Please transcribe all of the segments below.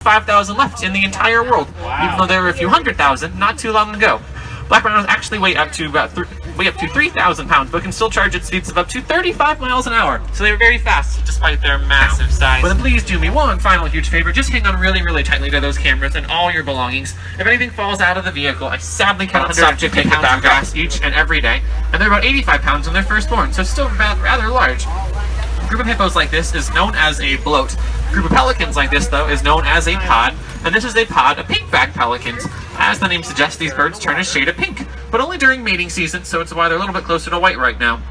5,000 left in the entire world, even though there were a few 100,000 not too long ago. Black rhinos actually weigh up to 3,000 pounds, but can still charge at speeds of up to 35 miles an hour. So they were very fast, despite their massive size. But then please do me one final huge favor. Just hang on really, really tightly to those cameras and all your belongings. If anything falls out of the vehicle, I sadly cannot stop to take pounds of grass each and every day. And they're about 85 pounds when they're first born, so still rather large. A group of hippos like this is known as a bloat. A group of pelicans like this, though, is known as a pod. And this is a pod of pink-backed pelicans. As the name suggests, these birds turn a shade of pink, but only during mating season, so it's why they're a little bit closer to white right now.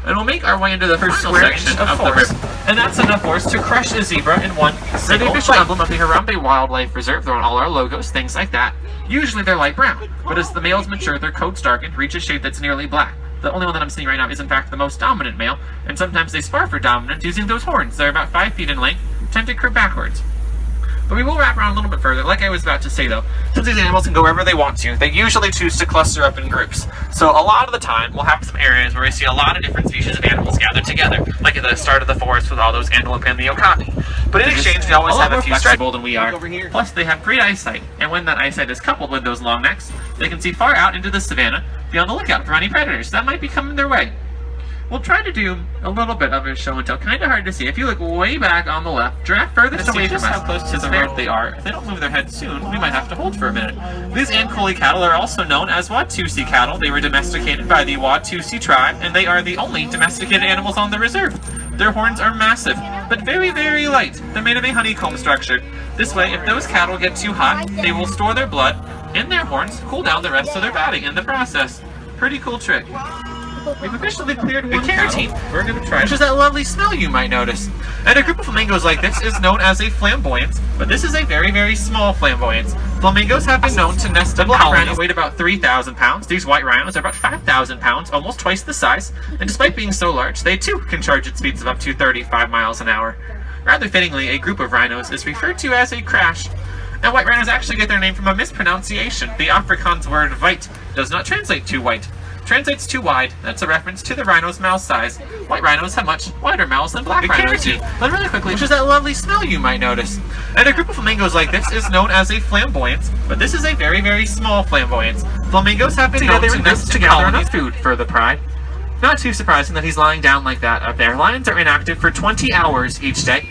And we'll make our way into the first section of forest, and that's enough for us to crush a zebra in one single bite. The official emblem of the Harambe Wildlife Reserve, they're on all our logos, things like that. Usually they're light brown, but as the males mature, their coats darken, reach a shade that's nearly black. The only one that I'm seeing right now is in fact the most dominant male, and sometimes they spar for dominance using those horns. They're about 5 feet in length, tend to curve backwards. But we will wrap around a little bit further. Like I was about to say though, since these animals can go wherever they want to, they usually choose to cluster up in groups. So a lot of the time, we'll have some areas where we see a lot of different species of animals gathered together, like at the start of the forest with all those antelope and the okapi. But in exchange, they always have a few flexible than we are. Plus, they have great eyesight, and when that eyesight is coupled with those long necks, they can see far out into the savannah, be on the lookout for any predators that might be coming their way. We'll try to do a little bit of a show and tell, kind of hard to see. If you look way back on the left, draft furthest away from us, how close to the road they are. If they don't move their heads soon, we might have to hold for a minute. These Ankole cattle are also known as Watusi cattle. They were domesticated by the Watusi tribe, and they are the only domesticated animals on the reserve. Their horns are massive, but very, very light. They're made of a honeycomb structure. This way, if those cattle get too hot, they will store their blood in their horns, cool down the rest of their body in the process. Pretty cool trick. We've officially cleared the carotene. We're going to try, which is that lovely smell you might notice. And a group of flamingos like this is known as a flamboyance, but this is a very, very small flamboyance. Flamingos have been known to nest in black rhinos, weight about 3,000 pounds. These white rhinos are about 5,000 pounds, almost twice the size. And despite being so large, they too can charge at speeds of up to 35 miles an hour. Rather fittingly, a group of rhinos is referred to as a crash. Now, white rhinos actually get their name from a mispronunciation. The Afrikaans word "white" does not translate to white. Translates too wide. That's a reference to the rhino's mouth size. White rhinos have much wider mouths than black rhinos do. But really quickly, which is that lovely smell you might notice. And a group of flamingos like this is known as a flamboyance, but this is a very, very small flamboyance. Flamingos have been known to nest together enough food for the pride. Not too surprising that he's lying down like that up there. Lions are inactive for 20 hours each day,